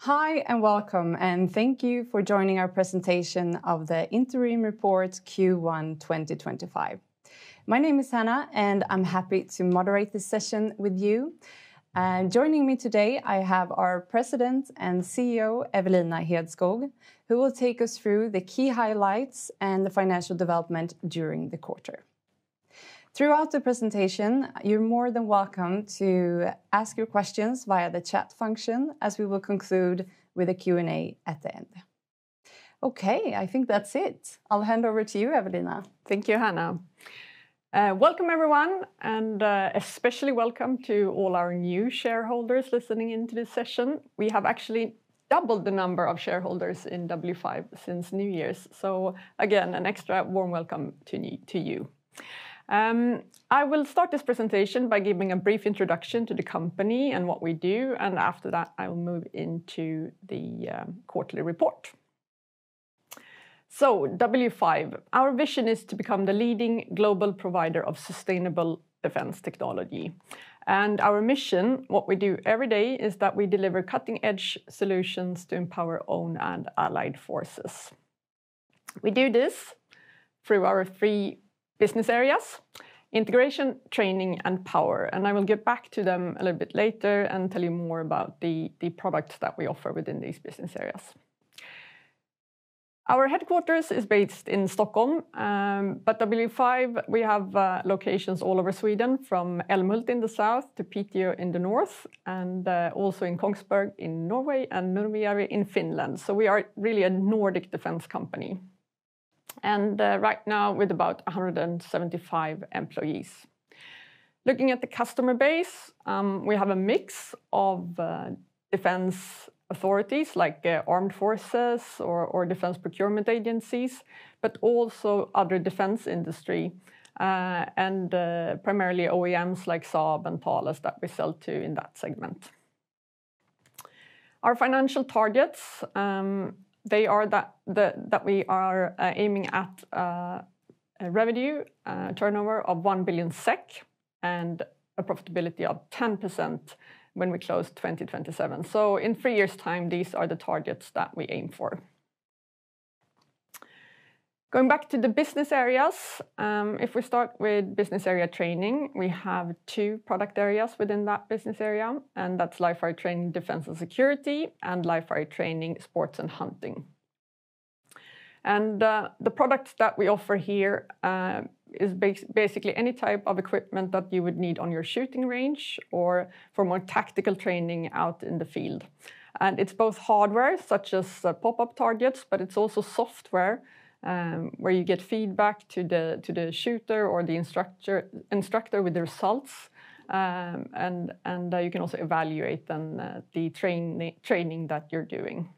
Hi and welcome, and thank you for joining our presentation of the interim report Q1 2025. My name is Hannah, and I'm happy to moderate this session with you. Joining me today, I have our President and CEO Evenlina Hedskog, who will take us through the key highlights and the financial development during the quarter. Throughout the presentation, you're more than welcome to ask your questions via the chat function, as we will conclude with a Q&A at the end. Okay, I think that's it. I'll hand over to you, Evenlina. Thank you, Hannah. Welcome, everyone, and especially welcome to all our new shareholders listening into this session. We have actually doubled the number of shareholders in W5 since New Year's. So again, an extra warm welcome to you. I will start this presentation by giving a brief introduction to the company and what we do, and after that I will move into the quarterly report. So, W5, our vision is to become the leading global provider of sustainable defense technology. And our mission, what we do every day, is that we deliver cutting-edge solutions to empower own and allied forces. We do this through our three business areas: integration, training, and power. And I will get back to them a little bit later and tell you more about the products that we offer within these business areas. Our headquarters is based in Stockholm, but W5, we have locations all over Sweden, from Älmhult in the south to Piteå in the north, and also in Kongsberg in Norway and Nurmijärvi in Finland. So we are really a Nordic defense company. And right now with about 175 employees. Looking at the customer base, we have a mix of defense authorities like armed forces or defense procurement agencies, but also other defense industry and primarily OEMs like Saab and Thales that we sell to in that segment. Our financial targets, they are that we are aiming at a revenue turnover of 1 billion SEK and a profitability of 10% when we close 2027. So in 3 years' time, these are the targets that we aim for. Going back to the business areas, if we start with business area training, we have two product areas within that business area, and that's live fire training, defense and security, and live fire training, sports and hunting. And the products that we offer here is basically any type of equipment that you would need on your shooting range or for more tactical training out in the field. And it's both hardware, such as pop-up targets, but it's also software, where you get feedback to the shooter or the instructor with the results, and you can also evaluate the training that you're doing.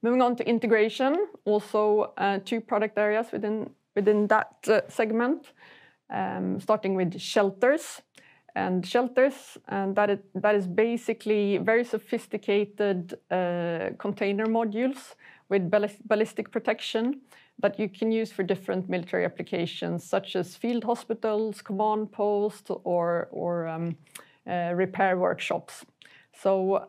Moving on to integration, also two product areas within that segment, starting with shelters. And shelters, that is basically very sophisticated container modules with ballistic protection that you can use for different military applications, such as field hospitals, command posts, or repair workshops. So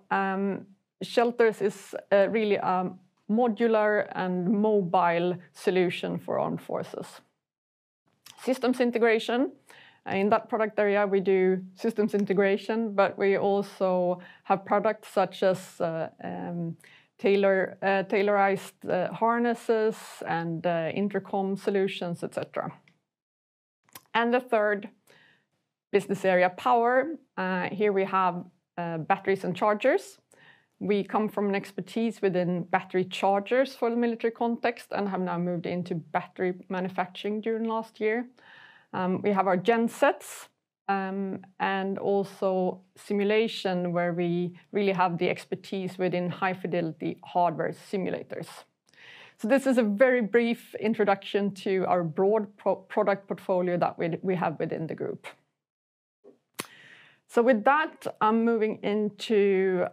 shelters is really a modular and mobile solution for armed forces. Systems integration. In that product area, we do systems integration, but we also have products such as tailorized harnesses and intercom solutions, etc. And the third business area, power. Here we have batteries and chargers. We come from an expertise within battery chargers for the military context and have now moved into battery manufacturing during last year. We have our gensets and also simulation, where we really have the expertise within high-fidelity hardware simulators. So this is a very brief introduction to our broad product portfolio that we have within the group. So with that, I'm moving into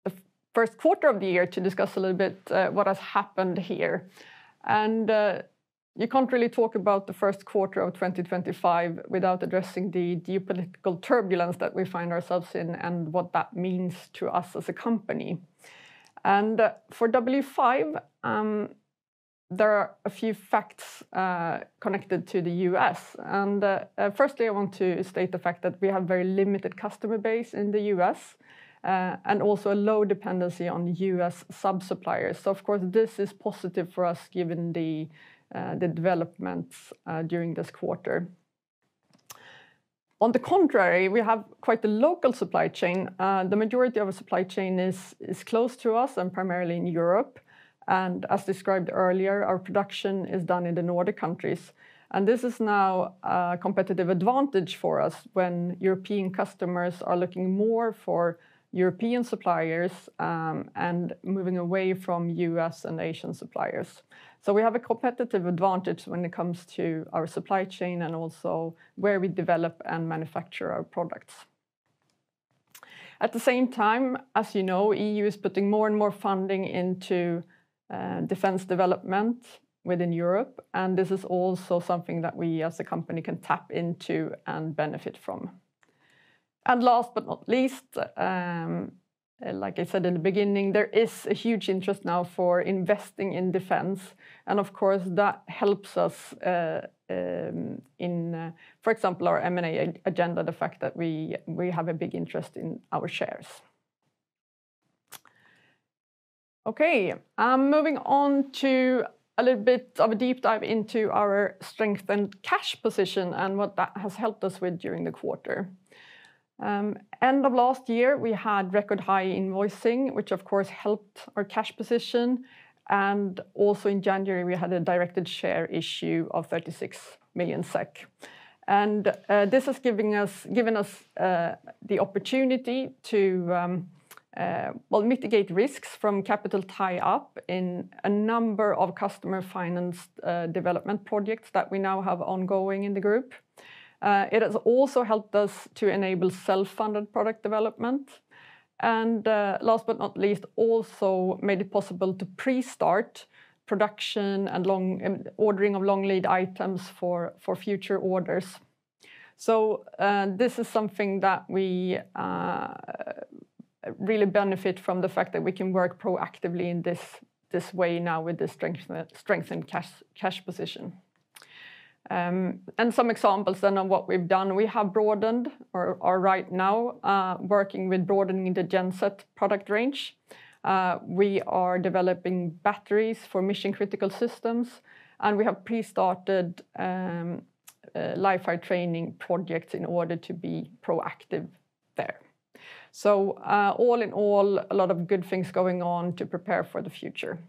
the first quarter of the year to discuss a little bit what has happened here. And you can't really talk about the first quarter of 2025 without addressing the geopolitical turbulence that we find ourselves in and what that means to us as a company. And for W5, there are a few facts connected to the US. And firstly, I want to state the fact that we have very limited customer base in the US and also a low dependency on US sub-suppliers. So, of course, this is positive for us given the developments during this quarter. On the contrary, we have quite a local supply chain. The majority of our supply chain is close to us and primarily in Europe. And as described earlier, our production is done in the Nordic countries. And this is now a competitive advantage for us when European customers are looking more for European suppliers and moving away from US and Asian suppliers. So we have a competitive advantage when it comes to our supply chain and also where we develop and manufacture our products. At the same time, as you know, EU is putting more and more funding into defense development within Europe, and this is also something that we as a company can tap into and benefit from. And last but not least, like I said in the beginning, there is a huge interest now for investing in defense, and of course that helps us in, for example, our M&A agenda, the fact that we have a big interest in our shares. Okay, moving on to a little bit of a deep dive into our strengthened cash position and what that has helped us with during the quarter. End of last year, we had record high invoicing, which of course helped our cash position. And also in January, we had a directed share issue of 36 million SEK. And this has given us the opportunity to mitigate risks from capital tie-up in a number of customer-financed development projects that we now have ongoing in the group. It has also helped us to enable self-funded product development. And last but not least, also made it possible to pre-start production and ordering of long lead items for future orders. So this is something that we really benefit from, the fact that we can work proactively in this way now with this strengthened cash position. And some examples then of what we've done. We have broadened, or are right now working with broadening the genset product range. We are developing batteries for mission-critical systems, and we have pre-started live-fire training projects in order to be proactive there. So all in all, a lot of good things going on to prepare for the future.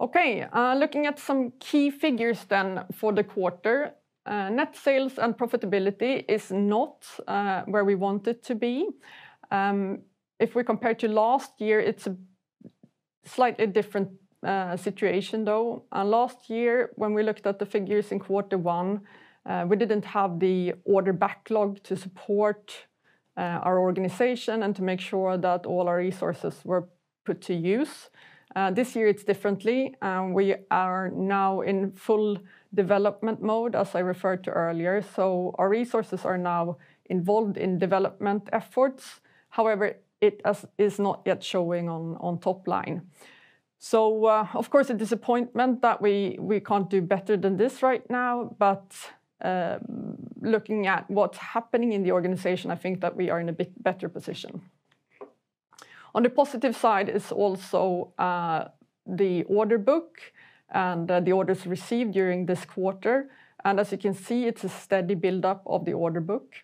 Okay, looking at some key figures then for the quarter. Net sales and profitability is not where we want it to be. If we compare to last year, it's a slightly different situation though. Last year, when we looked at the figures in quarter one, we didn't have the order backlog to support our organization and to make sure that all our resources were put to use. This year it's differently. We are now in full development mode, as I referred to earlier. So our resources are now involved in development efforts. However, it is not yet showing on top line. So of course a disappointment that we can't do better than this right now, but looking at what's happening in the organization, I think that we are in a bit better position. On the positive side is also the order book and the orders received during this quarter. And as you can see, it's a steady buildup of the order book.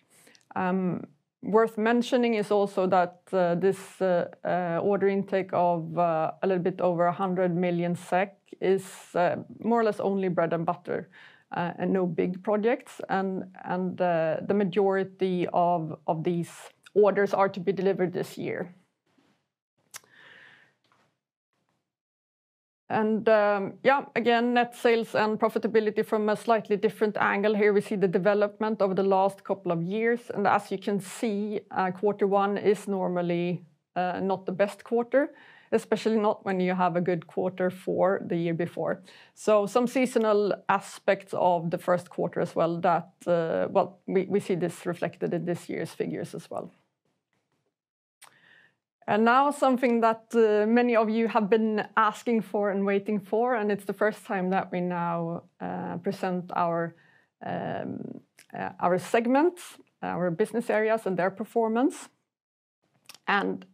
Worth mentioning is also that this order intake of a little bit over 100 million SEK is more or less only bread and butter and no big projects. And the majority of these orders are to be delivered this year. And yeah, again, net sales and profitability from a slightly different angle. Here we see the development over the last couple of years. And as you can see, quarter one is normally not the best quarter. especially not when you have a good Q4 the year before. So some seasonal aspects of the first quarter as well that, we see this reflected in this year's figures as well. And now something that many of you have been asking for and waiting for, and it's the first time that we now present our segments, our business areas and their performance. And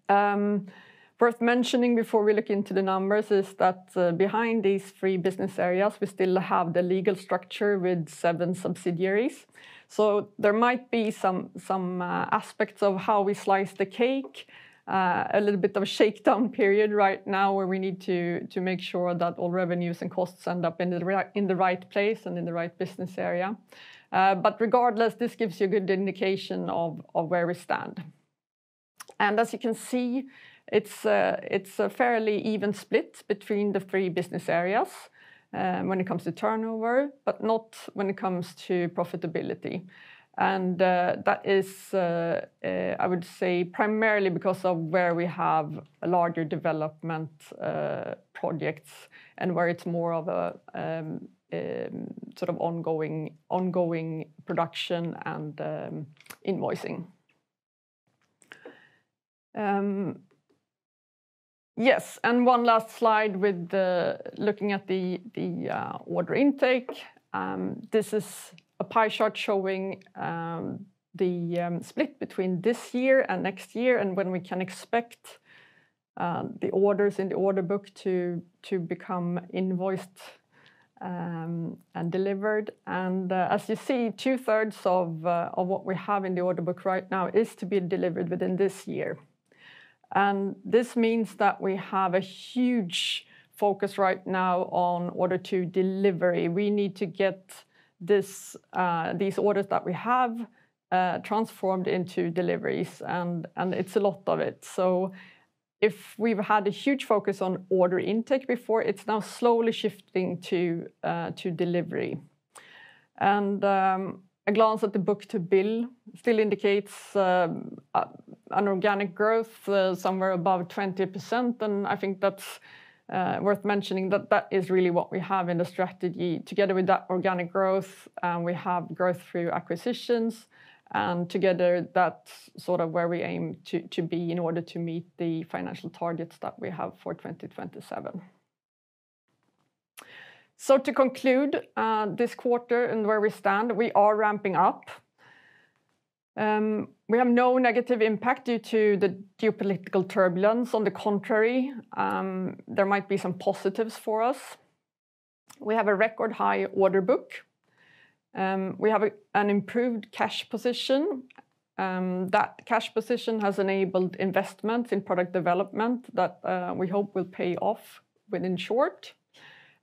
worth mentioning before we look into the numbers is that behind these 3 business areas, we still have the legal structure with 7 subsidiaries. So there might be some aspects of how we slice the cake, a little bit of a shakedown period right now where we need to make sure that all revenues and costs end up in the right place and in the right business area. But regardless, this gives you a good indication of where we stand. And as you can see, it's a fairly even split between the 3 business areas when it comes to turnover, but not when it comes to profitability. And that is, I would say, primarily because of where we have a larger development projects and where it's more of a sort of ongoing production and invoicing. Yes, and one last slide with looking at the order intake. This is a pie chart showing the split between this year and next year, and when we can expect the orders in the order book to become invoiced and delivered. And as you see, 2/3 of what we have in the order book right now is to be delivered within this year. And this means that we have a huge focus right now on order to delivery. We need to get these orders that we have transformed into deliveries, and it's a lot of it. So if we've had a huge focus on order intake before, it's now slowly shifting to delivery. And a glance at the book-to-bill still indicates an organic growth somewhere above 20%, and I think that's worth mentioning that is really what we have in the strategy. Together with that organic growth, we have growth through acquisitions, and together that's sort of where we aim to be in order to meet the financial targets that we have for 2027. So to conclude this quarter and where we stand, we are ramping up. We have no negative impact due to the geopolitical turbulence. On the contrary, there might be some positives for us. We have a record high order book. We have an improved cash position. That cash position has enabled investment in product development that we hope will pay off within short.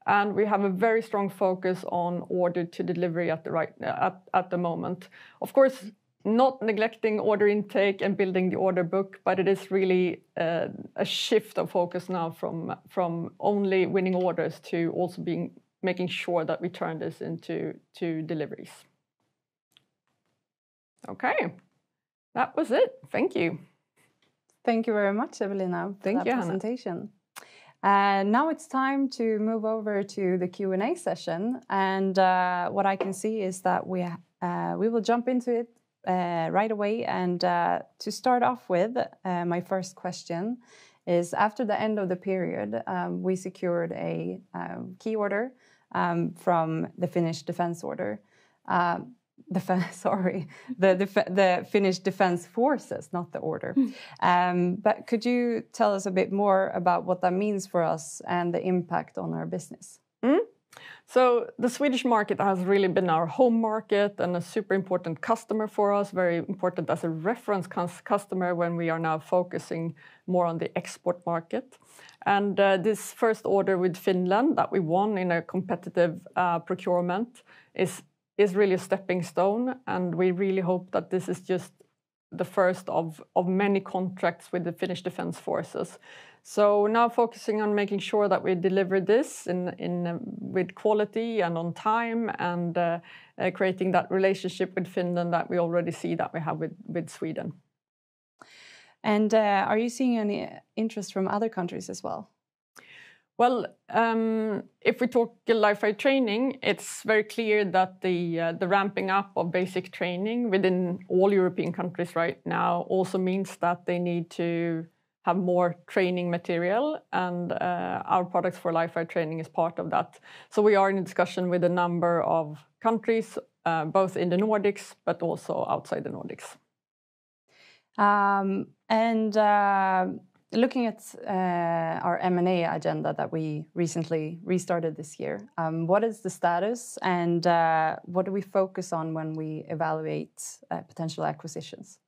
And we have a very strong focus on order to delivery at the moment. Of course, not neglecting order intake and building the order book, but it is really a shift of focus now from only winning orders to also making sure that we turn this into deliveries. Okay, that was it. Thank you. Thank you very much, Evelina, for that presentation. Now it's time to move over to the Q&A session. And what I can see is that we will jump into it right away. And to start off with, my first question is, after the end of the period, we secured a key order from the Finnish Defence Order. The Finnish Defence Forces, not the order. But could you tell us a bit more about what that means for us and the impact on our business? So the Swedish market has really been our home market and a super important customer for us, very important as a reference customer when we are now focusing more on the export market. And this first order with Finland that we won in a competitive procurement is really a stepping stone, and we really hope that this is just the first of many contracts with the Finnish Defence Forces. So now focusing on making sure that we deliver this with quality and on time, and creating that relationship with Finland that we already see that we have with Sweden. And are you seeing any interest from other countries as well? Well, if we talk Life training, it's very clear that the ramping up of basic training within all European countries right now also means that they need to have more training material, and our products for Life training is part of that. So we are in discussion with a number of countries, both in the Nordics but also outside the Nordics. Looking at our M&A agenda that we recently restarted this year, what is the status, and what do we focus on when we evaluate potential acquisitions?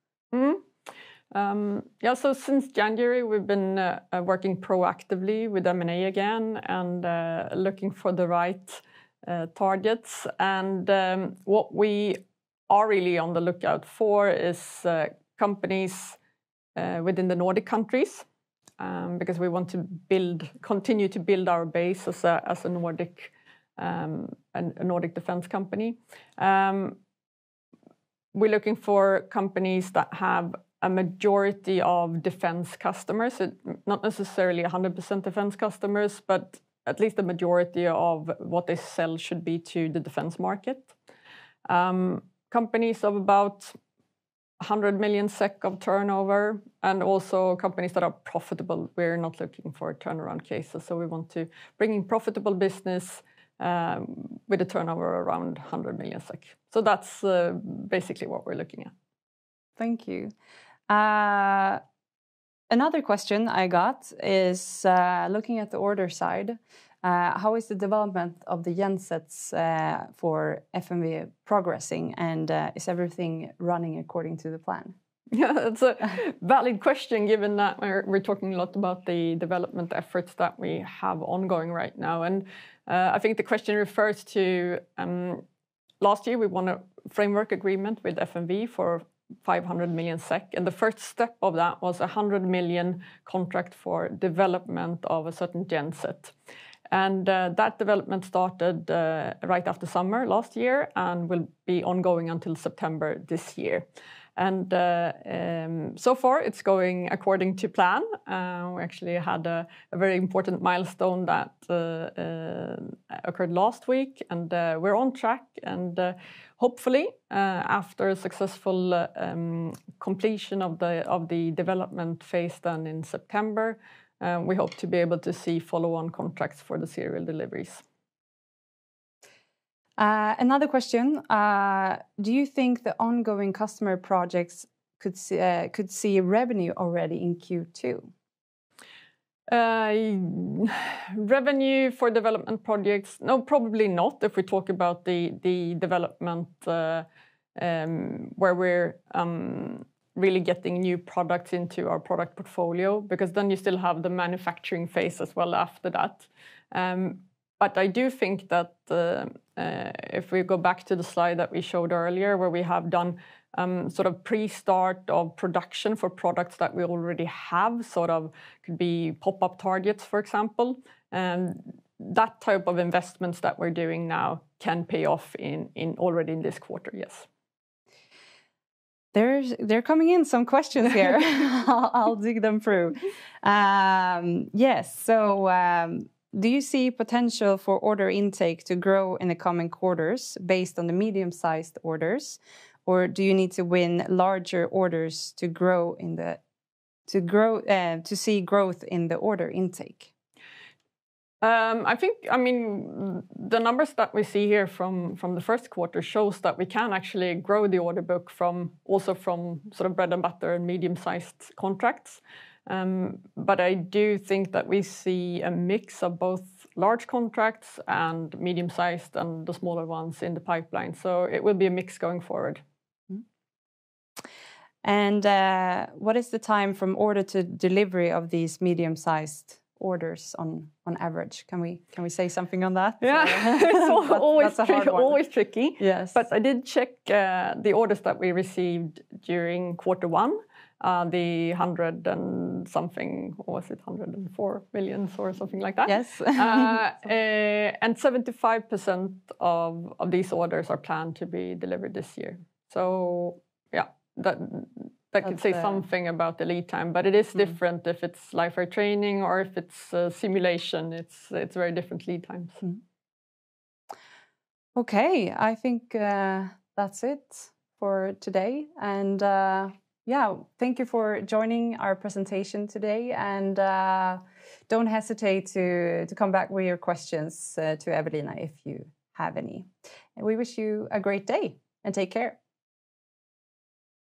So since January, we've been working proactively with M&A again and looking for the right targets. And what we are really on the lookout for is companies within the Nordic countries, because we want to continue to build our base as a Nordic defense company. We're looking for companies that have a majority of defense customers, not necessarily 100% defense customers, but at least the majority of what they sell should be to the defense market. Companies of about 100 million SEK of turnover, and also companies that are profitable. We're not looking for turnaround cases, so we want to bring in profitable business with a turnover around 100 million SEK. So that's basically what we're looking at. Thank you. Another question I got is looking at the order side. How is the development of the gensets for FMV progressing, and is everything running according to the plan? Yeah, that's a valid question, given that we're talking a lot about the development efforts that we have ongoing right now. And I think the question refers to last year we won a framework agreement with FMV for 500 million SEK, and the first step of that was a 100 million contract for development of a certain genset. And that development started right after summer last year and will be ongoing until September this year. And so far it's going according to plan. We actually had a very important milestone that occurred last week, and we're on track. And hopefully, after a successful completion of the development phase done in September, we hope to be able to see follow-on contracts for the serial deliveries. Another question. Do you think the ongoing customer projects could see revenue already in Q2? Revenue for development projects? No, probably not. If we talk about the development where we're really getting new products into our product portfolio, because then you still have the manufacturing phase as well after that. But I do think that if we go back to the slide that we showed earlier, where we have done sort of pre-start of production for products that we already have, sort of could be pop-up targets, for example, that type of investments that we're doing now can pay off already in this quarter, yes. They're coming in some questions here. I'll dig them through. Yes, so do you see potential for order intake to grow in the coming quarters based on the medium-sized orders, or do you need to win larger orders to see growth in the order intake? I mean, the numbers that we see here from the first quarter shows that we can actually grow the order book from sort of bread and butter and medium-sized contracts. But I do think that we see a mix of both large contracts and medium-sized and the smaller ones in the pipeline. So it will be a mix going forward. And what is the time from order to delivery of these medium-sized orders on average? Can we say something on that? Yeah, it's always tricky. Yes. But I did check the orders that we received during quarter one, the 100 and something, or was it 104 million or something like that? Yes. And 75% of these orders are planned to be delivered this year. So yeah, that could say something about the lead time, but it is different if it's live fire training or if it's simulation. It's very different lead times. Okay, I think that's it for today. And yeah, thank you for joining our presentation today. And don't hesitate to come back with your questions to Evelina if you have any. And we wish you a great day and take care.